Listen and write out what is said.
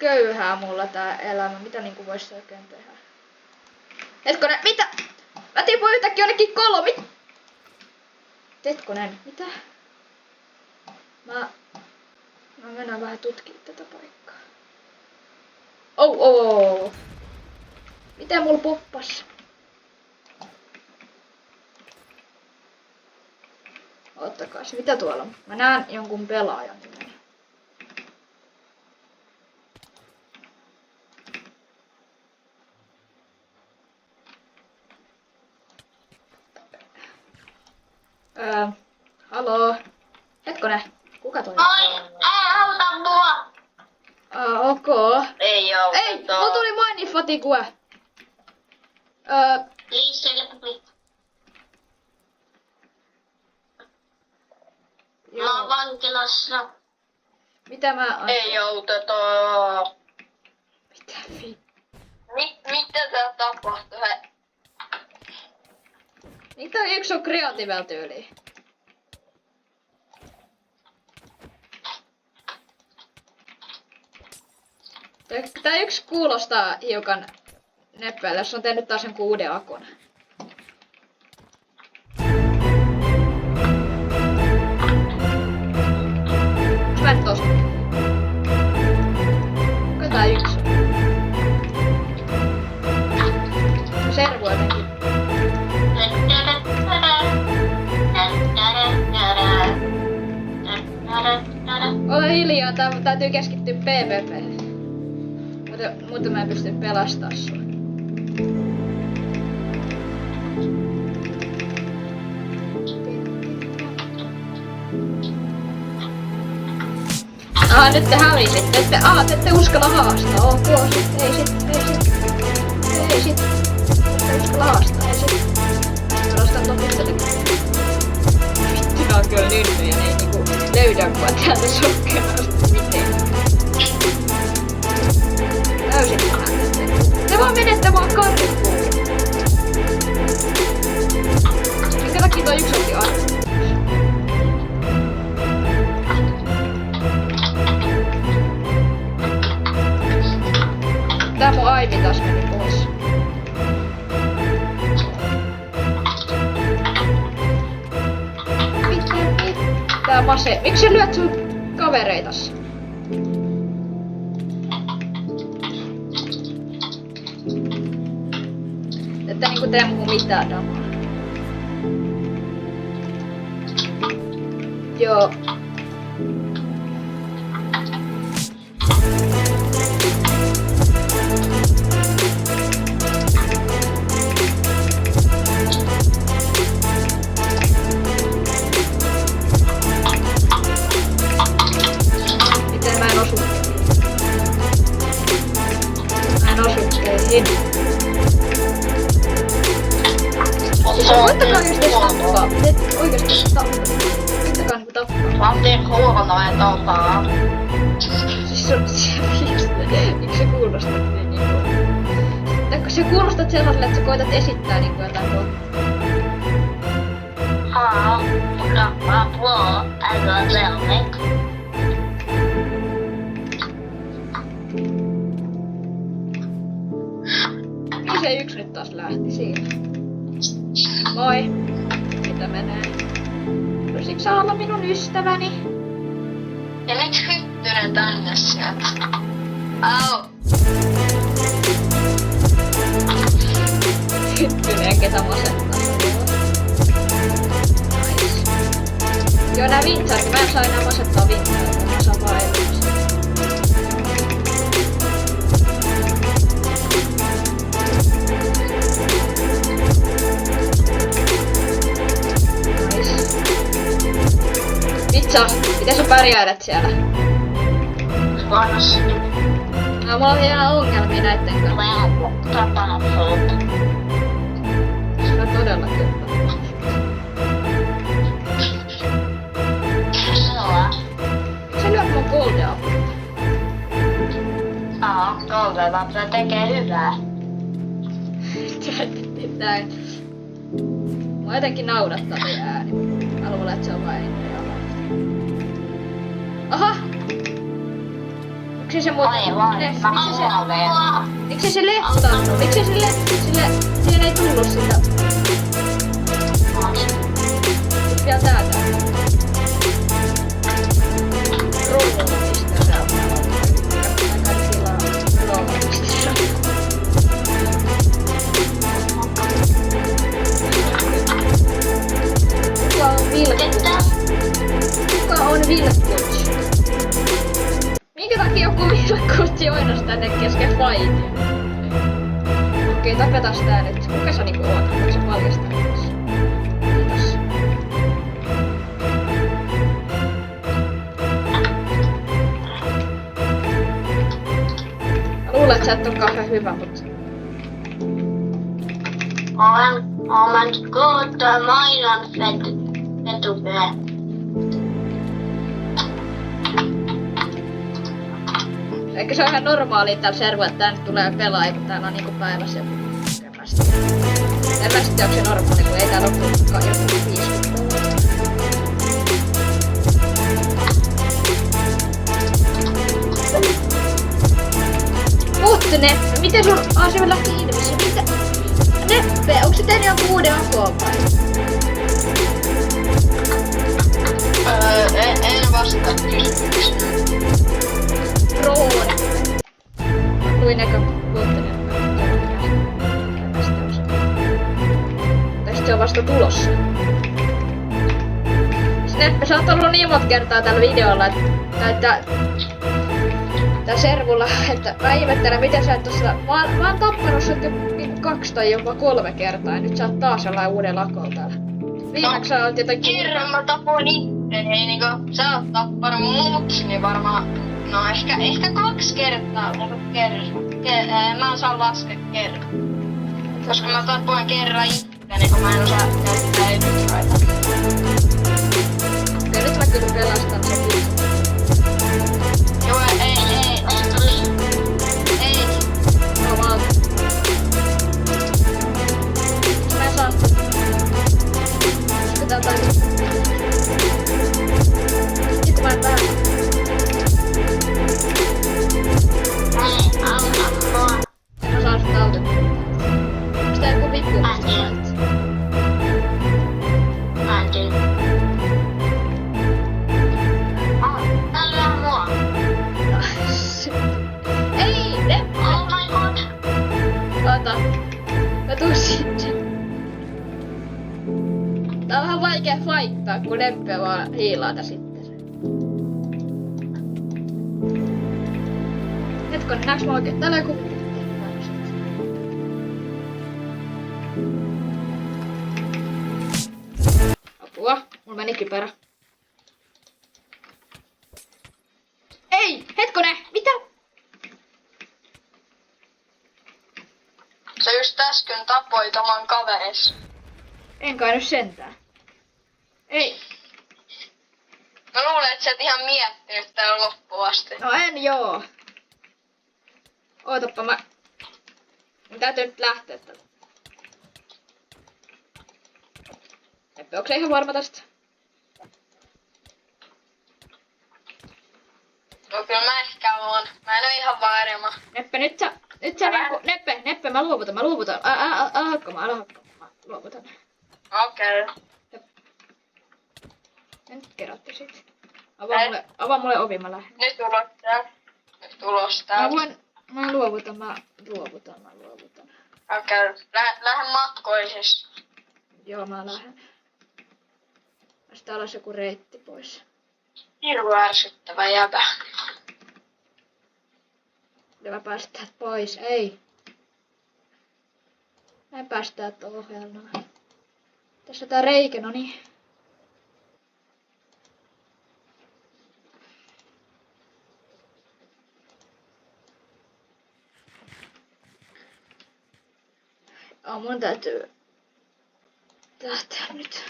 köyhää mulla tää elämä. Mitä niinku vois oikein tehdä? Hetkonen, mitä? Mä tipuin yhtäkkiä jonnekin kolmi. Hetkonen, mitä? Mä mennään vähän tutkimaan tätä paikkaa. Oh. Miten mulla poppas? Ottakas, mitä tuolla on? Mä näen jonkun pelaajan nimen. Haloo? Hetkonen, kuka toi? Moi, auta mua! Ok. Ei auta. Ei, mulla tuli Mine Fatigue. Mä oon vankilassa. Mitä mä... Ei auteta. Mitä Mitä tää tapahtuu? Mitä yksi on kreatiivella tyyliin? Tää yksi kuulostaa hiukan neppeelle, jos on tehnyt taas jonkun uuden akun. Mä en tosta. Kuka tää yksi on? Servu jotenkin. Ole hiljaa, täytyy keskittyä PvP. Muuten mä en pysty pelastamaan sua. Nyt te hävisitte. Te ette uskalla haastaa. Ok, sit. Ei sit. Ette uskalla haastaa. Ei sit. Pelastan ton pistetäkin. Vittu, on kyllä nynnyjä. Ne ei niinku löydä mua täältä sokkeasta. Miten? Täysin pahatte. Te vaan menette vaan karkuun. Minkä takia toi yksi otti arvoa? Tää mun aivi taas meni pois. Tää mase. Miksi sä lyöt sun kavereitas? Että niinku tee muhun mitään damaa. Joo. Miten mä en osu? Mä en osu teihin. Voittakaa oikeesti tappaa. Oikeesti tappaa. Voittakaa niinku tappaa. Mä teen huonoa tapaa. Siis se on miksi se kuulostaa niin niinku... Tai se kuulostat sellaiselle, että sä koetat esittää niinku jotain muuta. Niin se yksi nyt taas lähti siinä. Moi. Mitä menee? Voisitko sä olla minun ystäväni? Ja miksi Hyttynen tänne sieltä? Au! Hyttynen, ketä masettaa. Nice. Joo, nää vintsarit. Mä en saa enää masettaa vintsarit. Mä saan vaan elimistä. Vitsa, miten sä pärjäilet siellä? Vanhassa. No, mulla on vielä ongelmia näitten kanssa. Mä oon tapahtunut. Se on todella kyllä. Sä lyöt mun goldia. Golden se tekee hyvää. Tää mua jotenkin naurattaa toi ääni. Mä luulen, että se on vain Aha! Miksi se muuten... Aivan. Miksi se lehtaannut? Miksi se siihen ei tullut sitä? Nyt vielä täältä. Rollomista se on. Kaikilla rollomista. Kuka on vilkkuts? Kuka on vilkkuts? Minkä takia joku vilkkutti oinas tänne kesken fightia? Okei, tapetas tää nyt. Kuka sä niinku oot? Voiko sä paljastaa tässä? Kiitos. Mä luulen, että sä et oo kauhean hyvä, mut... Olen kuulta maailman vetupää. Eikö se ole ihan normaalia täällä servuilla, että tänne tulee pelaajia, kun täällä on niinku päivässä joku käpästä. En mä sitten onko se normaali, kun ei täällä ole kukaan joku 50 pelaajaa. Mutta Neppe, miten sun asema lähti ilmessä? Mitä? Neppe, onko se tehnyt jonkun uuden akoon vai? En vastaa kysymykseen. Roone. Luin eka puhutte Neppe. Tai sit se on vasta tulossa. Neppe, sä oot ollut niin monta kertaa tällä videolla, että tää servulla, että mä ihmettelen miten sä et tossa... Mä oon tappanut sut jo 2 tai jopa 3 kertaa ja nyt sä oot taas jollain uuden lakolla täällä. Viimeksi sä oot jotenkin... Kerran mä tapoin itteni, niinku sä oot tappanut mut, niin varmaan... No ehkä 2 kertaa, mutta mä en saa laskea kerran. Koska mä tapoin kerran itteni, kun mä en osaa käyttää editroita. Okei, nyt mä kyllä pelastan sen vitsin. Joo, ei. No valta. Mä en saa sitä. Koska täältä on... Nyt kun mä en pääse. En mä saa sitä autettua. Onks tää joku vipu? Ei, Neppe! Ota. Mä tuun sitten. Tää on vähän vaikea fightaa, kun Neppe vaan hiilaata sitten. Hetkon, näeks mä oikein? Täällä on joku... Apua, mulla meni kypärä. Ei! Hetkone! Mitä? Sä just äsken tapoit oman kaveris. En kai nyt sentään. Ei. Mä luulen, että sä et ihan miettinyt tää loppuun asti. No en joo. Ootappa mä... Mun täytyy nyt lähteä täältä. Neppe, onko se ihan varma tästä? No kyllä mä ehkä oon. Mä en oo ihan varma. Neppe, nyt sä niinku... Neppe, mä luovutan. Älä hakkamaan. Mä luovutan. Okei. Nyt kerätti sit. Avaa mulle ovi, mä lähden. Nyt ulos tää. Mä luovutan. Okei. Lähden matkoisis. Joo, mä lähden. Tästä alas joku reitti pois. Hirveän ärsyttävä jäbä. Ja mä päästän täältä pois. Ei. Mä en päästä täältä ohjelmaa. Tässä on tää reikä, noniin. Mun täytyy lähteä nyt.